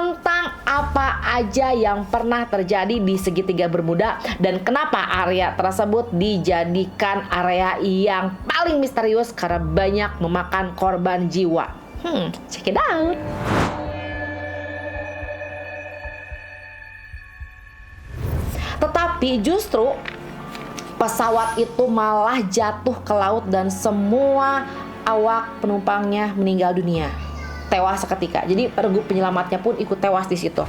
tentang apa aja yang pernah terjadi di segitiga Bermuda dan kenapa area tersebut dijadikan area yang paling misterius karena banyak memakan korban jiwa. Check it out. Tetapi justru pesawat itu malah jatuh ke laut dan semua awak penumpangnya meninggal dunia. Tewas seketika. Jadi regu penyelamatnya pun ikut tewas di situ.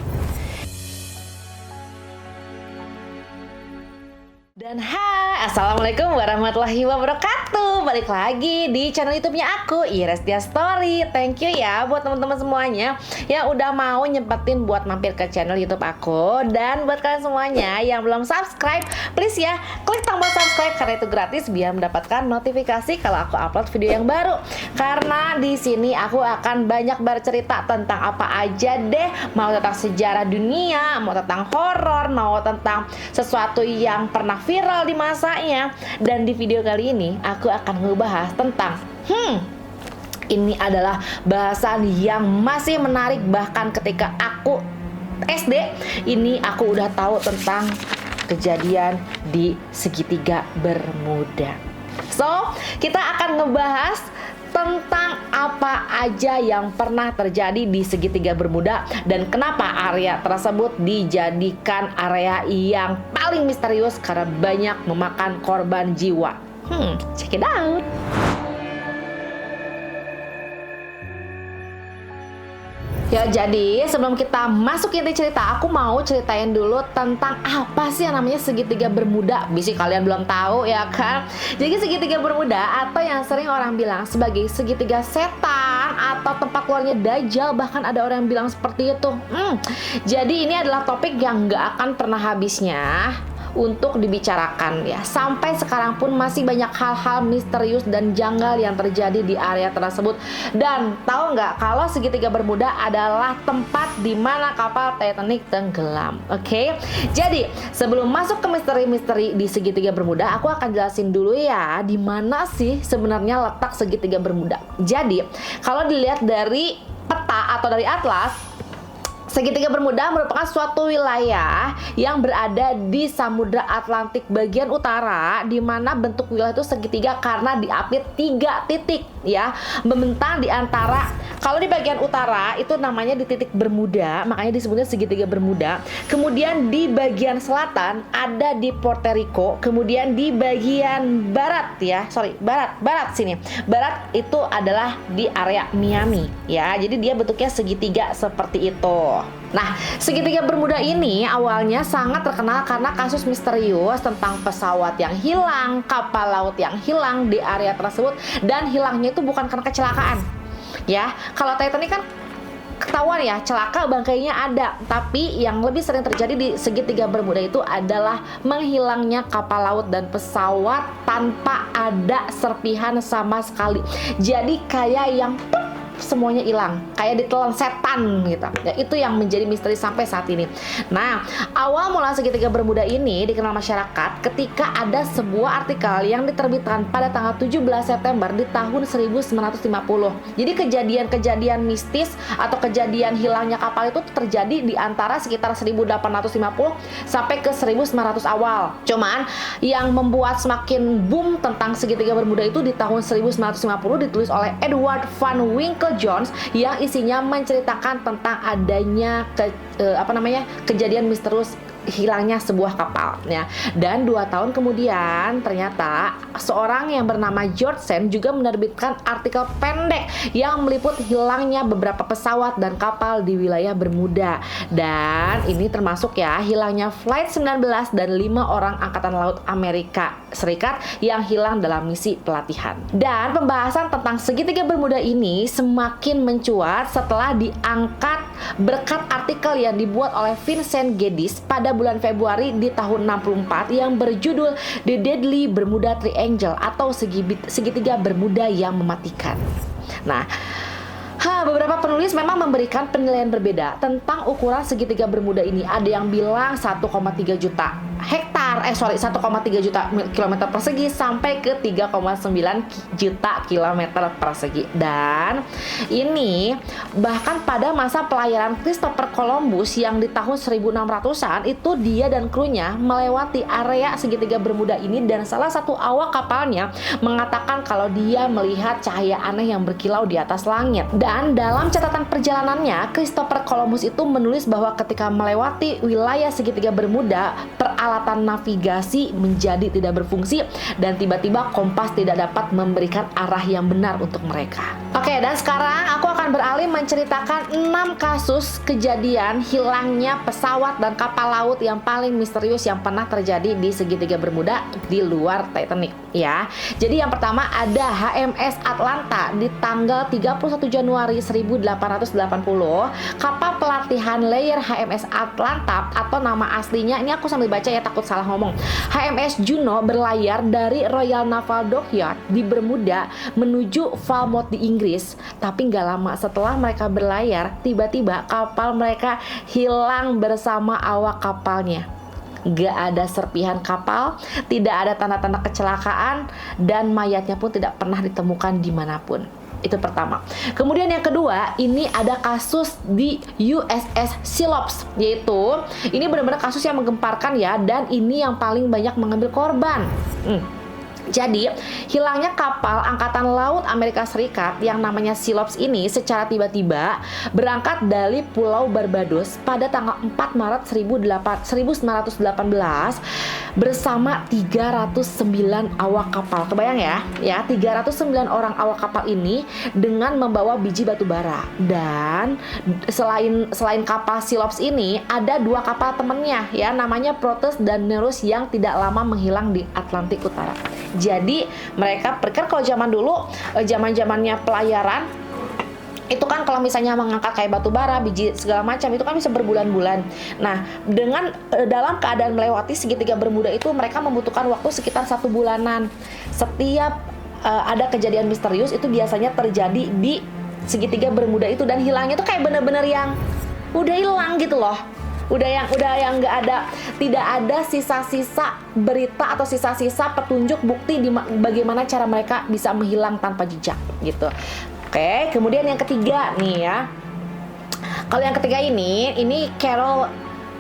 Dan hai, assalamualaikum warahmatullahi wabarakatuh. Balik lagi di channel YouTube-nya aku, Ires Dia Story. Thank you ya buat teman-teman semuanya yang udah mau nyempetin buat mampir ke channel YouTube aku. Dan buat kalian semuanya yang belum subscribe, please ya klik tombol subscribe karena itu gratis biar mendapatkan notifikasi kalau aku upload video yang baru. Karena di sini aku akan banyak bercerita tentang apa aja deh, mau tentang sejarah dunia, mau tentang horor, mau tentang sesuatu yang pernah viral di masanya. Dan di video kali ini aku akan ngebahas tentang ini adalah bahasan yang masih menarik. Bahkan ketika aku SD ini aku udah tahu tentang kejadian di segitiga Bermuda. So kita akan ngebahas tentang apa aja yang pernah terjadi di segitiga Bermuda dan kenapa area tersebut dijadikan area yang paling misterius karena banyak memakan korban jiwa. Check it out. Ya, jadi sebelum kita masuk inti cerita, aku mau ceritain dulu tentang apa sih yang namanya segitiga Bermuda. Bisa kalian belum tahu ya kan? Jadi segitiga Bermuda atau yang sering orang bilang sebagai segitiga setan atau tempat keluarnya Dajjal, bahkan ada orang yang bilang seperti itu. Jadi ini adalah topik yang nggak akan pernah habisnya untuk dibicarakan ya. Sampai sekarang pun masih banyak hal-hal misterius dan janggal yang terjadi di area tersebut. Dan tahu nggak kalau segitiga Bermuda adalah tempat di mana kapal Titanic tenggelam. Oke? Jadi sebelum masuk ke misteri-misteri di segitiga Bermuda, aku akan jelasin dulu ya di mana sih sebenarnya letak segitiga Bermuda. Jadi kalau dilihat dari peta atau dari atlas, segitiga Bermuda merupakan suatu wilayah yang berada di Samudra Atlantik bagian utara, di mana bentuk wilayah itu segitiga karena diapit 3 titik ya, membentang di antara. Kalau di bagian utara itu namanya di titik Bermuda, makanya disebutnya segitiga Bermuda. Kemudian di bagian selatan ada di Puerto Rico, kemudian di bagian barat ya, barat sini. Barat itu adalah di area Miami ya. Jadi dia bentuknya segitiga seperti itu. Nah, segitiga Bermuda ini awalnya sangat terkenal karena kasus misterius tentang pesawat yang hilang, kapal laut yang hilang di area tersebut, dan hilangnya itu bukan karena kecelakaan. Ya, kalau Titanic kan ketahuan ya, celaka bangkainya ada, tapi yang lebih sering terjadi di segitiga Bermuda itu adalah menghilangnya kapal laut dan pesawat tanpa ada serpihan sama sekali. Jadi kayak yang semuanya hilang, kayak ditelan setan gitu ya. Itu yang menjadi misteri sampai saat ini. Nah, awal mula segitiga Bermuda ini dikenal masyarakat ketika ada sebuah artikel yang diterbitkan pada tanggal 17 September di tahun 1950. Jadi kejadian-kejadian mistis atau kejadian hilangnya kapal itu terjadi di antara sekitar 1850 sampai ke 1900 awal. Cuman yang membuat semakin boom tentang segitiga Bermuda itu di tahun 1950 ditulis oleh Edward Van Winkle Jones yang isinya menceritakan tentang adanya kejadian misterius hilangnya sebuah kapal ya. Dan 2 tahun kemudian ternyata seorang yang bernama George Sand juga menerbitkan artikel pendek yang meliput hilangnya beberapa pesawat dan kapal di wilayah Bermuda. Dan ini termasuk ya hilangnya Flight 19 dan 5 orang angkatan laut Amerika Serikat yang hilang dalam misi pelatihan. Dan pembahasan tentang segitiga Bermuda ini semakin mencuat setelah diangkat berkat artikel yang dibuat oleh Vincent Geddes pada bulan Februari di tahun 64 yang berjudul The Deadly Bermuda Triangle atau segitiga Bermuda yang mematikan. Nah, beberapa penulis memang memberikan penilaian berbeda tentang ukuran segitiga Bermuda ini. Ada yang bilang 1,3 juta hektar, 1,3 juta kilometer persegi sampai ke 3,9 juta kilometer persegi. Dan ini bahkan pada masa pelayaran Christopher Columbus yang di tahun 1600-an itu dia dan krunya melewati area segitiga Bermuda ini, dan salah satu awak kapalnya mengatakan kalau dia melihat cahaya aneh yang berkilau di atas langit. Dan dalam catatan perjalanannya, Christopher Columbus itu menulis bahwa ketika melewati wilayah segitiga Bermuda, peralatan navigasi menjadi tidak berfungsi dan tiba-tiba kompas tidak dapat memberikan arah yang benar untuk mereka. Oke, dan sekarang aku akan beralih menceritakan 6 kasus kejadian hilangnya pesawat dan kapal laut yang paling misterius yang pernah terjadi di segitiga Bermuda di luar Titanic ya. Jadi yang pertama ada HMS Atlanta di tanggal 31 Januari 1880. Kapal pelatihan layar HMS Atlanta atau nama aslinya, ini aku sambil baca ya takut salah ngomong, HMS Juno berlayar dari Royal Naval Dockyard di Bermuda menuju Falmouth di Inggris. Tapi nggak lama setelah mereka berlayar, tiba-tiba kapal mereka hilang bersama awak kapalnya. Gak ada serpihan kapal, tidak ada tanda-tanda kecelakaan, dan mayatnya pun tidak pernah ditemukan dimanapun. Itu pertama. Kemudian yang kedua, ini ada kasus di USS Silops, yaitu ini benar-benar kasus yang menggemparkan ya, dan ini yang paling banyak mengambil korban. Jadi, hilangnya kapal Angkatan Laut Amerika Serikat yang namanya Silops ini secara tiba-tiba berangkat dari Pulau Barbados pada tanggal 4 Maret 1918 bersama 309 awak kapal. Kebayang ya 309 orang awak kapal ini dengan membawa biji batu bara. Dan selain kapal Silops ini, ada 2 kapal temennya ya, namanya Proteus dan Nereus yang tidak lama menghilang di Atlantik Utara. Jadi mereka pikir kalau zaman dulu, zamannya pelayaran itu kan kalau misalnya mengangkat kayak batu bara, biji segala macam itu kan bisa berbulan-bulan. Nah, dengan dalam keadaan melewati segitiga Bermuda itu mereka membutuhkan waktu sekitar 1 bulanan. Setiap ada kejadian misterius itu biasanya terjadi di segitiga Bermuda itu, dan hilangnya itu kayak bener-bener yang udah hilang gitu loh. Udah yang nggak ada, tidak ada sisa-sisa berita atau sisa-sisa petunjuk bukti di bagaimana cara mereka bisa menghilang tanpa jejak gitu. Oke, kemudian yang ketiga nih ya. Kalau yang ketiga ini Carol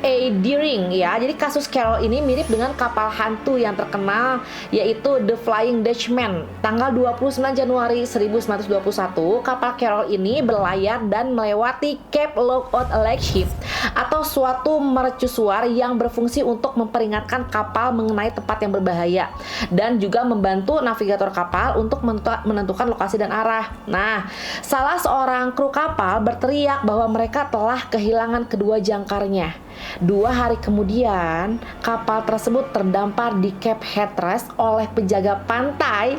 A. Deering ya. Jadi kasus Carol ini mirip dengan kapal hantu yang terkenal, yaitu The Flying Dutchman. Tanggal 29 Januari 1921, kapal Carol ini berlayar dan melewati Cape Lookout Lightship atau suatu mercusuar yang berfungsi untuk memperingatkan kapal mengenai tempat yang berbahaya dan juga membantu navigator kapal untuk menentukan lokasi dan arah. Nah, salah seorang kru kapal berteriak bahwa mereka telah kehilangan kedua jangkarnya. 2 hari kemudian, kapal tersebut terdampar di Cape Hatteras oleh penjaga pantai,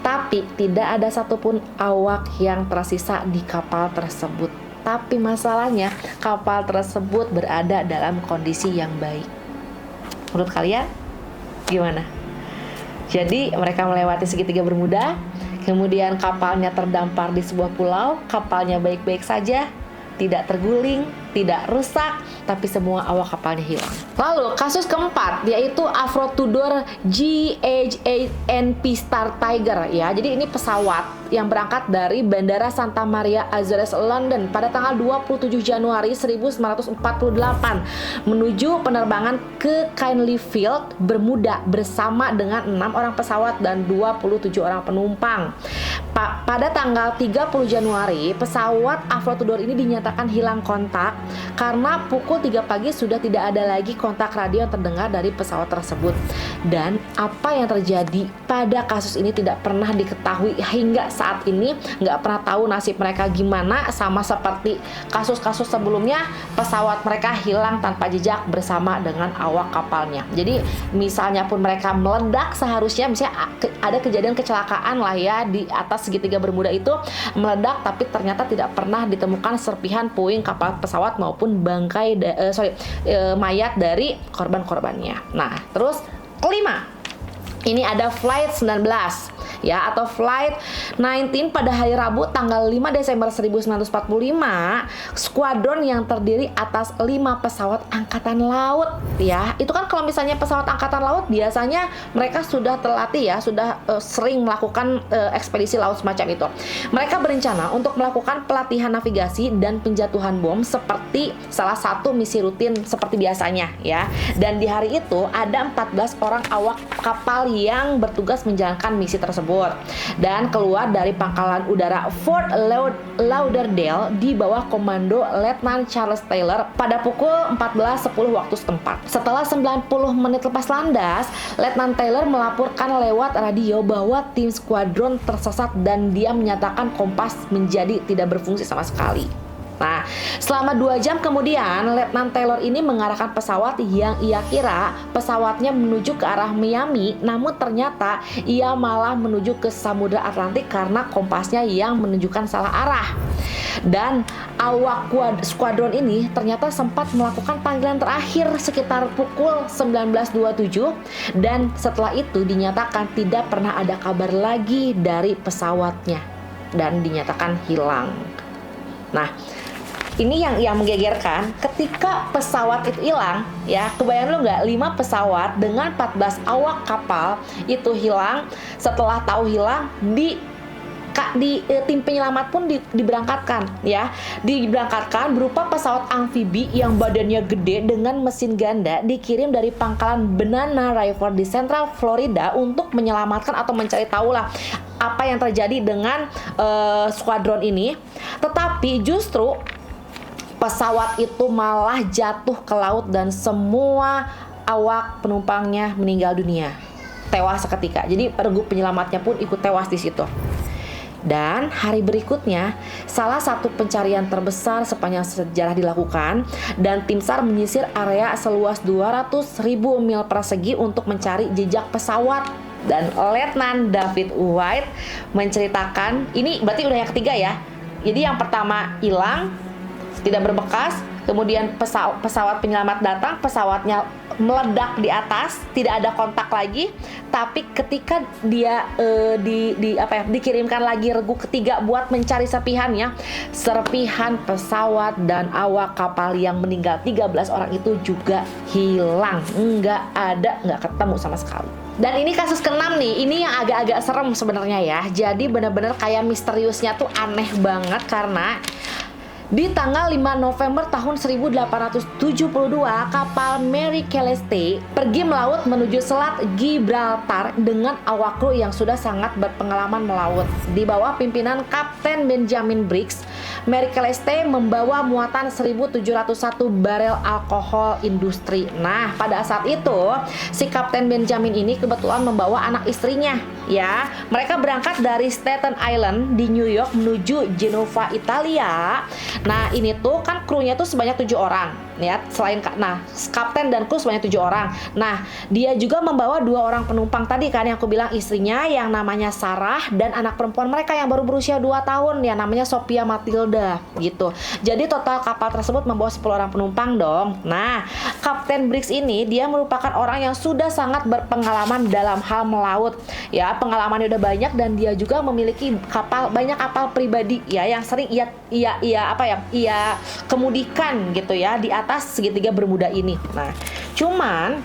tapi tidak ada satupun awak yang tersisa di kapal tersebut. Tapi masalahnya, kapal tersebut berada dalam kondisi yang baik. Menurut kalian, gimana? Jadi, mereka melewati segitiga Bermuda, kemudian kapalnya terdampar di sebuah pulau, kapalnya baik-baik saja, tidak terguling, tidak rusak, tapi semua awak kapalnya hilang. Lalu kasus keempat yaitu Afro Tudor GH8NP Star Tiger ya. Jadi ini pesawat yang berangkat dari Bandara Santa Maria Azores London pada tanggal 27 Januari 1948 menuju penerbangan ke Kindly Field, Bermuda bersama dengan 6 orang pesawat dan 27 orang penumpang. Pada tanggal 30 Januari, pesawat Afro Tudor ini dinyatakan hilang kontak karena pukul 3 pagi sudah tidak ada lagi kontak radio yang terdengar dari pesawat tersebut. Dan apa yang terjadi pada kasus ini tidak pernah diketahui hingga saat ini. Nggak pernah tahu nasib mereka gimana, sama seperti kasus-kasus sebelumnya, pesawat mereka hilang tanpa jejak bersama dengan awak kapalnya. Jadi misalnya pun mereka meledak, seharusnya misalnya ada kejadian kecelakaan lah ya di atas segitiga Bermuda itu, meledak tapi ternyata tidak pernah ditemukan serpihan puing kapal pesawat maupun bangkai mayat dari korban-korbannya. Nah, terus kelima, ini ada Flight 19. ya, atau Flight 19 pada hari Rabu tanggal 5 Desember 1945, skuadron yang terdiri atas 5 pesawat angkatan laut, ya. Itu kan kalau misalnya pesawat angkatan laut biasanya mereka sudah terlatih ya, sudah sering melakukan ekspedisi laut semacam itu. Mereka berencana untuk melakukan pelatihan navigasi dan penjatuhan bom seperti salah satu misi rutin seperti biasanya, ya. Dan di hari itu ada 14 orang awak kapal yang bertugas menjalankan misi tersebut dan keluar dari pangkalan udara Fort Lauderdale di bawah komando Letnan Charles Taylor pada pukul 14.10 waktu setempat. Setelah 90 menit lepas landas, Letnan Taylor melaporkan lewat radio bahwa tim skuadron tersesat dan dia menyatakan kompas menjadi tidak berfungsi sama sekali. Nah, selama 2 jam kemudian, Letnan Taylor ini mengarahkan pesawat yang ia kira pesawatnya menuju ke arah Miami, namun ternyata ia malah menuju ke Samudra Atlantik karena kompasnya yang menunjukkan salah arah. Dan awak skuadron ini ternyata sempat melakukan panggilan terakhir sekitar pukul 19.27 dan setelah itu dinyatakan tidak pernah ada kabar lagi dari pesawatnya dan dinyatakan hilang. Nah, ini yang menggegerkan, ketika pesawat itu hilang, ya, kebayang lu nggak, 5 pesawat dengan 14 awak kapal itu hilang. Setelah tahu hilang, tim penyelamat pun diberangkatkan, ya, diberangkatkan berupa pesawat amfibi yang badannya gede dengan mesin ganda, dikirim dari pangkalan Banana River di Central Florida untuk menyelamatkan atau mencari tahu lah apa yang terjadi dengan skuadron ini. Tetapi justru pesawat itu malah jatuh ke laut dan semua awak penumpangnya meninggal dunia, tewas seketika. Jadi regu penyelamatnya pun ikut tewas di situ. Dan hari berikutnya, salah satu pencarian terbesar sepanjang sejarah dilakukan dan tim SAR menyisir area seluas 200.000 mil persegi untuk mencari jejak pesawat. Dan Letnan David White menceritakan, ini berarti udah yang ketiga ya. Jadi yang pertama hilang, tidak berbekas, kemudian pesawat penyelamat datang, pesawatnya meledak di atas, tidak ada kontak lagi. Tapi ketika dia dikirimkan lagi regu ketiga buat mencari serpihannya, serpihan pesawat dan awak kapal yang meninggal 13 orang itu juga hilang, nggak ketemu sama sekali. Dan ini kasus ke-6 nih, ini yang agak-agak serem sebenarnya ya. Jadi benar-benar kayak misteriusnya tuh aneh banget karena di tanggal 5 November tahun 1872, kapal Mary Celeste pergi melaut menuju Selat Gibraltar dengan awak kru yang sudah sangat berpengalaman melaut. Di bawah pimpinan Kapten Benjamin Briggs, Mary Celeste membawa muatan 1.701 barel alkohol industri. Nah, pada saat itu, si Kapten Benjamin ini kebetulan membawa anak istrinya, ya. Mereka berangkat dari Staten Island di New York menuju Genova, Italia. Nah, ini tuh kan krunya tuh sebanyak 7 orang, ya. Kapten dan kru sebanyak 7 orang. Nah, dia juga membawa 2 orang penumpang tadi kan yang aku bilang, istrinya yang namanya Sarah dan anak perempuan mereka yang baru berusia 2 tahun ya namanya Sophia Matilda gitu. Jadi total kapal tersebut membawa 10 orang penumpang dong. Nah, Kapten Briggs ini dia merupakan orang yang sudah sangat berpengalaman dalam hal melaut. Ya, pengalamannya udah banyak dan dia juga memiliki banyak kapal pribadi ya yang sering ia kemudikan gitu ya di atas segitiga Bermuda ini. Nah, cuman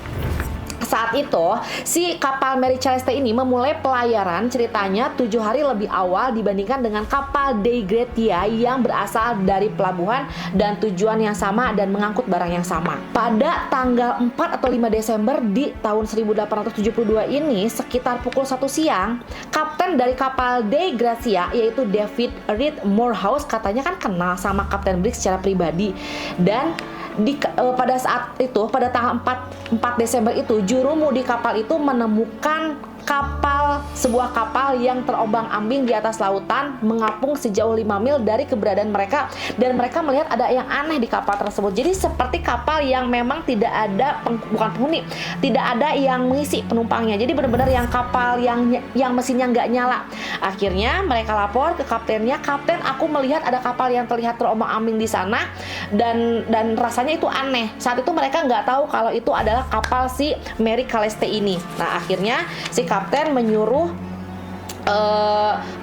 saat itu si kapal Mary Celeste ini memulai pelayaran ceritanya 7 hari lebih awal dibandingkan dengan kapal Dei Gratia yang berasal dari pelabuhan dan tujuan yang sama dan mengangkut barang yang sama. Pada tanggal 4 atau 5 Desember di tahun 1872 ini sekitar pukul 1 siang, kapten dari kapal Dei Gratia yaitu David Reed Morehouse katanya kan kenal sama Kapten Briggs secara pribadi dan pada saat itu pada tanggal 4 Desember itu jurumudi kapal itu menemukan sebuah kapal yang terombang-ambing di atas lautan mengapung sejauh 5 mil dari keberadaan mereka dan mereka melihat ada yang aneh di kapal tersebut. Jadi seperti kapal yang memang tidak ada bukan penghuni, tidak ada yang mengisi penumpangnya. Jadi benar-benar yang kapal yang mesinnya nggak nyala. Akhirnya mereka lapor ke kaptennya, "Kapten, aku melihat ada kapal yang terlihat terombang-ambing di sana dan rasanya itu aneh." Saat itu mereka nggak tahu kalau itu adalah kapal si Mary Celeste ini. Nah, akhirnya si kapten menyuruh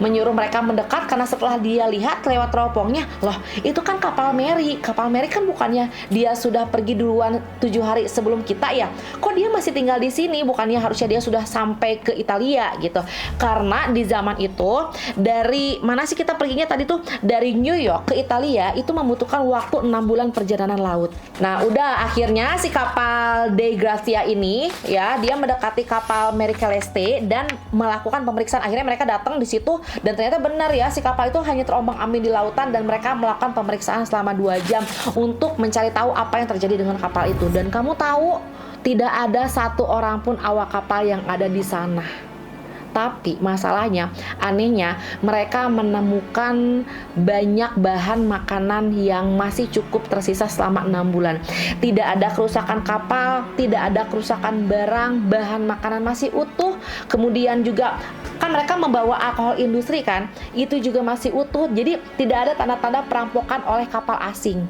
menyuruh mereka mendekat, karena setelah dia lihat lewat teropongnya, loh itu kan kapal Mary. Kapal Mary kan bukannya dia sudah pergi duluan 7 hari sebelum kita ya? Kok dia masih tinggal di sini? Bukannya harusnya dia sudah sampai ke Italia gitu? Karena di zaman itu, dari mana sih kita perginya tadi tuh? Dari New York ke Italia itu membutuhkan waktu 6 bulan perjalanan laut. Nah udah, akhirnya si kapal Dei Grazia ini ya, dia mendekati kapal Mary Celeste dan melakukan pemeriksaan. Akhirnya mereka datang di situ dan ternyata benar ya, si kapal itu hanya terombang-ambing di lautan, dan mereka melakukan pemeriksaan selama 2 jam untuk mencari tahu apa yang terjadi dengan kapal itu. Dan kamu tahu, tidak ada satu orang pun awak kapal yang ada di sana. Tapi masalahnya, anehnya, mereka menemukan banyak bahan makanan yang masih cukup tersisa selama 6 bulan. Tidak ada kerusakan kapal, tidak ada kerusakan barang, bahan makanan masih utuh. Kemudian juga kan mereka membawa alkohol industri kan, itu juga masih utuh. Jadi tidak ada tanda-tanda perampokan oleh kapal asing.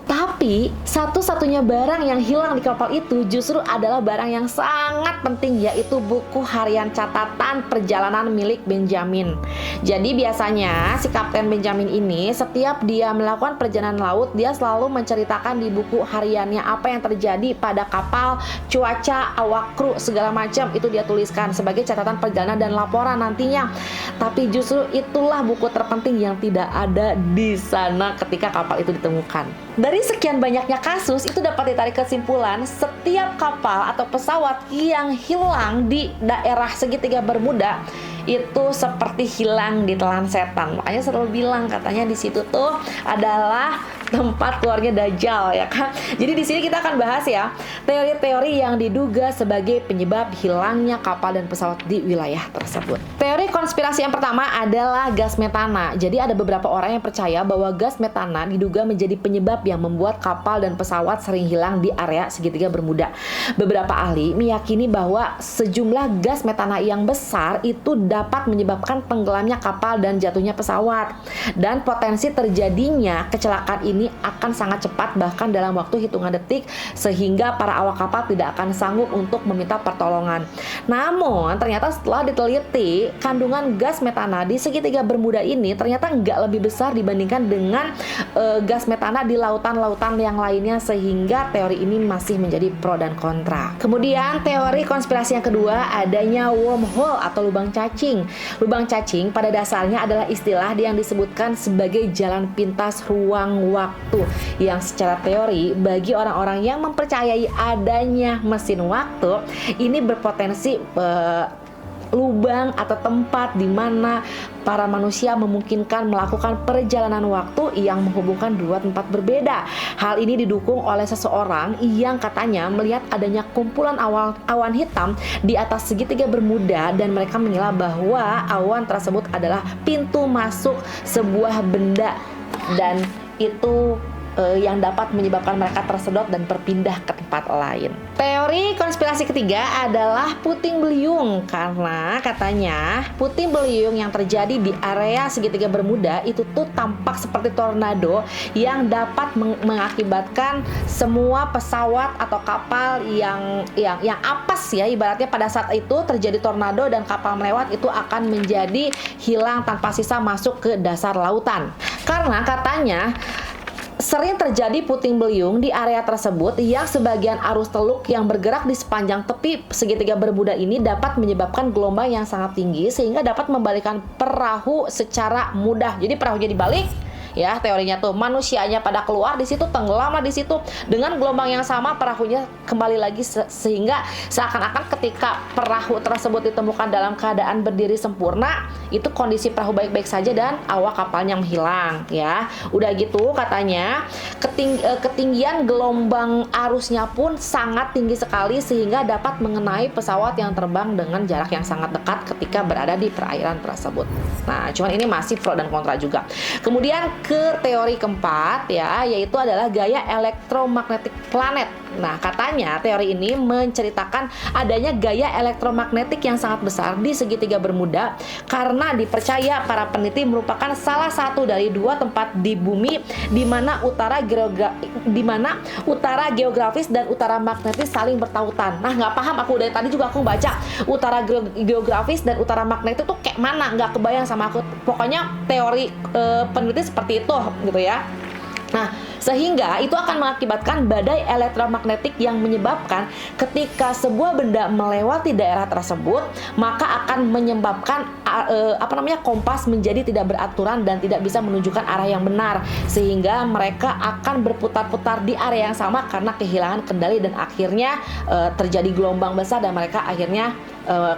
Tapi satu-satunya barang yang hilang di kapal itu justru adalah barang yang sangat penting, yaitu buku harian catatan perjalanan milik Benjamin. Jadi biasanya si Kapten Benjamin ini setiap dia melakukan perjalanan laut, dia selalu menceritakan di buku hariannya apa yang terjadi pada kapal, cuaca, awak kru, segala macam itu dia tuliskan sebagai catatan perjalanan dan laporan nantinya. Tapi justru itulah buku terpenting yang tidak ada di sana ketika kapal itu ditemukan. Dari sekian banyaknya kasus, itu dapat ditarik kesimpulan setiap kapal atau pesawat yang hilang di daerah segitiga Bermuda itu seperti hilang ditelan setan. Makanya selalu bilang katanya di situ tuh adalah tempat keluarnya Dajjal ya kan. Jadi di sini kita akan bahas ya teori-teori yang diduga sebagai penyebab hilangnya kapal dan pesawat di wilayah tersebut. Teori konspirasi yang pertama adalah gas metana. Jadi ada beberapa orang yang percaya bahwa gas metana diduga menjadi penyebab yang membuat kapal dan pesawat sering hilang di area segitiga Bermuda. Beberapa ahli meyakini bahwa sejumlah gas metana yang besar itu dapat menyebabkan tenggelamnya kapal dan jatuhnya pesawat. Dan potensi terjadinya kecelakaan ini akan sangat cepat, bahkan dalam waktu hitungan detik, sehingga para awak kapal tidak akan sanggup untuk meminta pertolongan. Namun ternyata setelah diteliti, kandungan gas metana di segitiga Bermuda ini ternyata nggak lebih besar dibandingkan dengan gas metana di lautan-lautan yang lainnya, sehingga teori ini masih menjadi pro dan kontra. Kemudian teori konspirasi yang kedua, adanya wormhole atau lubang cacing. Lubang cacing pada dasarnya adalah istilah yang disebutkan sebagai jalan pintas ruang waktu, yang secara teori bagi orang-orang yang mempercayai adanya mesin waktu ini berpotensi lubang atau tempat di mana para manusia memungkinkan melakukan perjalanan waktu yang menghubungkan dua tempat berbeda. Hal ini didukung oleh seseorang yang katanya melihat adanya kumpulan awan hitam di atas segitiga Bermuda, dan mereka mengira bahwa awan tersebut adalah pintu masuk sebuah benda, dan itu yang dapat menyebabkan mereka tersedot dan berpindah ke tempat lain. Teori konspirasi ketiga adalah puting beliung, karena katanya puting beliung yang terjadi di area segitiga Bermuda itu tuh tampak seperti tornado yang dapat mengakibatkan semua pesawat atau kapal yang apes ya, ibaratnya pada saat itu terjadi tornado dan kapal melewat itu akan menjadi hilang tanpa sisa masuk ke dasar lautan. Karena katanya sering terjadi puting beliung di area tersebut yang sebagian arus teluk yang bergerak di sepanjang tepi segitiga Bermuda ini dapat menyebabkan gelombang yang sangat tinggi sehingga dapat membalikkan perahu secara mudah. Jadi perahunya dibalik ya, teorinya tuh manusianya pada keluar di situ, tenggelamlah di situ dengan gelombang yang sama, perahunya kembali lagi sehingga seakan-akan ketika perahu tersebut ditemukan dalam keadaan berdiri sempurna, itu kondisi perahu baik-baik saja dan awak kapalnya menghilang ya. Udah gitu katanya ketinggian gelombang arusnya pun sangat tinggi sekali sehingga dapat mengenai pesawat yang terbang dengan jarak yang sangat dekat ketika berada di perairan tersebut. Nah, cuman ini masih pro dan kontra juga. Kemudian ke teori keempat ya, yaitu adalah gaya elektromagnetik planet. Nah, katanya teori ini menceritakan adanya gaya elektromagnetik yang sangat besar di segitiga Bermuda karena dipercaya para peneliti merupakan salah satu dari dua tempat di bumi di mana utara geografis dan utara magnetis saling bertautan. Nah, nggak paham aku dari tadi juga aku baca utara geografis dan utara magnetis itu kayak mana, nggak kebayang sama aku. Pokoknya teori peneliti seperti itu gitu ya. Nah, sehingga itu akan mengakibatkan badai elektromagnetik yang menyebabkan ketika sebuah benda melewati daerah tersebut, maka akan menyebabkan kompas menjadi tidak beraturan dan tidak bisa menunjukkan arah yang benar, sehingga mereka akan berputar-putar di area yang sama karena kehilangan kendali dan akhirnya terjadi gelombang besar dan mereka akhirnya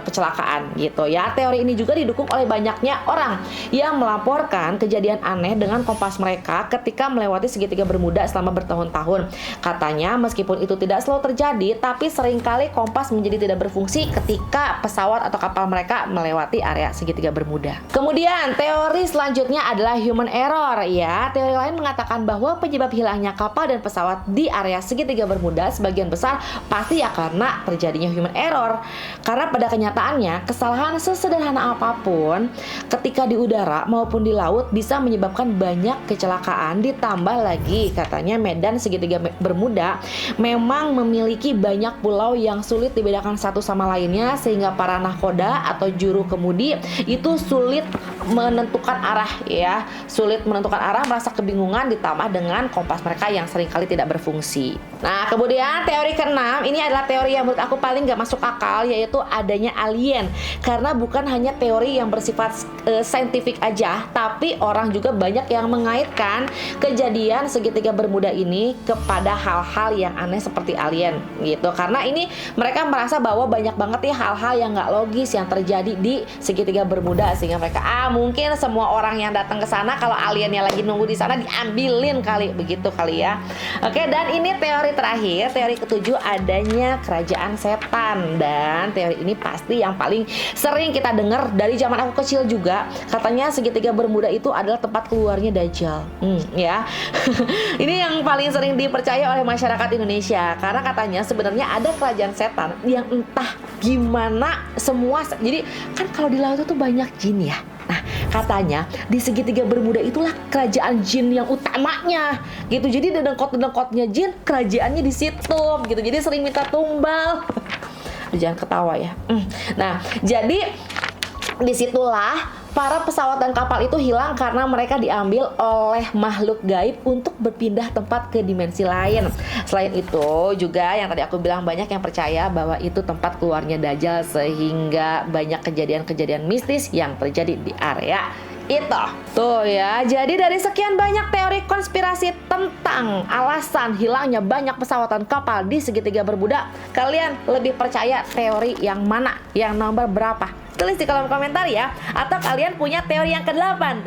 kecelakaan gitu ya. Teori ini juga didukung oleh banyaknya orang yang melaporkan kejadian aneh dengan kompas mereka ketika melewati segitiga Bermuda selama bertahun-tahun. Katanya meskipun itu tidak selalu terjadi, tapi seringkali kompas menjadi tidak berfungsi ketika pesawat atau kapal mereka melewati area segitiga Bermuda. Kemudian teori selanjutnya adalah human error ya. Teori lain mengatakan bahwa penyebab hilangnya kapal dan pesawat di area segitiga Bermuda sebagian besar pasti ya karena terjadinya human error. Karena pada kenyataannya, kesalahan sesederhana apapun ketika di udara maupun di laut bisa menyebabkan banyak kecelakaan. Ditambah lagi katanya medan segitiga Bermuda memang memiliki banyak pulau yang sulit dibedakan satu sama lainnya, sehingga para nahkoda atau juru kemudi itu sulit menentukan arah ya, merasa kebingungan, ditambah dengan kompas mereka yang seringkali tidak berfungsi. Nah, kemudian teori keenam ini adalah teori yang menurut aku paling gak masuk akal, yaitu adanya alien. Karena bukan hanya teori yang bersifat saintifik aja, tapi orang juga banyak yang mengaitkan kejadian segitiga Bermuda ini kepada hal-hal yang aneh seperti alien gitu. Karena ini mereka merasa bahwa banyak banget ya hal-hal yang gak logis yang terjadi di segitiga Bermuda, sehingga mereka mungkin semua orang yang datang ke sana kalau aliennya lagi nunggu di sana diambilin kali, begitu kali ya. Oke, dan ini teori terakhir, teori ketujuh, adanya kerajaan setan. Dan teori ini pasti yang paling sering kita dengar dari zaman aku kecil juga. Katanya segitiga Bermuda itu adalah tempat keluarnya Dajjal. Ya. Ini yang paling sering dipercaya oleh masyarakat Indonesia karena katanya sebenarnya ada kerajaan setan yang entah gimana semua. Jadi kan kalau di laut itu banyak jin ya. Nah, katanya di segitiga Bermuda itulah kerajaan jin yang utamanya gitu. Jadi dedengkot-dedengkotnya jin, kerajaannya di situ gitu. Jadi sering minta tumbal. Jangan ketawa ya. Nah, jadi disitulah para pesawat dan kapal itu hilang karena mereka diambil oleh makhluk gaib untuk berpindah tempat ke dimensi lain. Selain itu juga yang tadi aku bilang banyak yang percaya bahwa itu tempat keluarnya Dajjal, sehingga banyak kejadian-kejadian mistis yang terjadi di area itu. Tuh ya, jadi dari sekian banyak teori konspirasi tentang alasan hilangnya banyak pesawat dan kapal di segitiga Bermuda, kalian lebih percaya teori yang mana? Yang nomor berapa? Tulis di kolom komentar ya. Atau kalian punya teori yang ke-8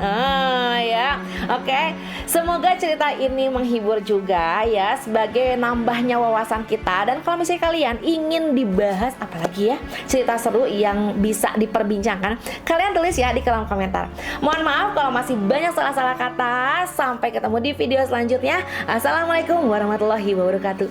ya. Oke. Semoga cerita ini menghibur juga ya, sebagai nambahnya wawasan kita. Dan kalau misalnya kalian ingin dibahas apalagi ya cerita seru yang bisa diperbincangkan, kalian tulis ya di kolom komentar. Mohon maaf kalau masih banyak salah-salah kata. Sampai ketemu di video selanjutnya. Assalamualaikum warahmatullahi wabarakatuh.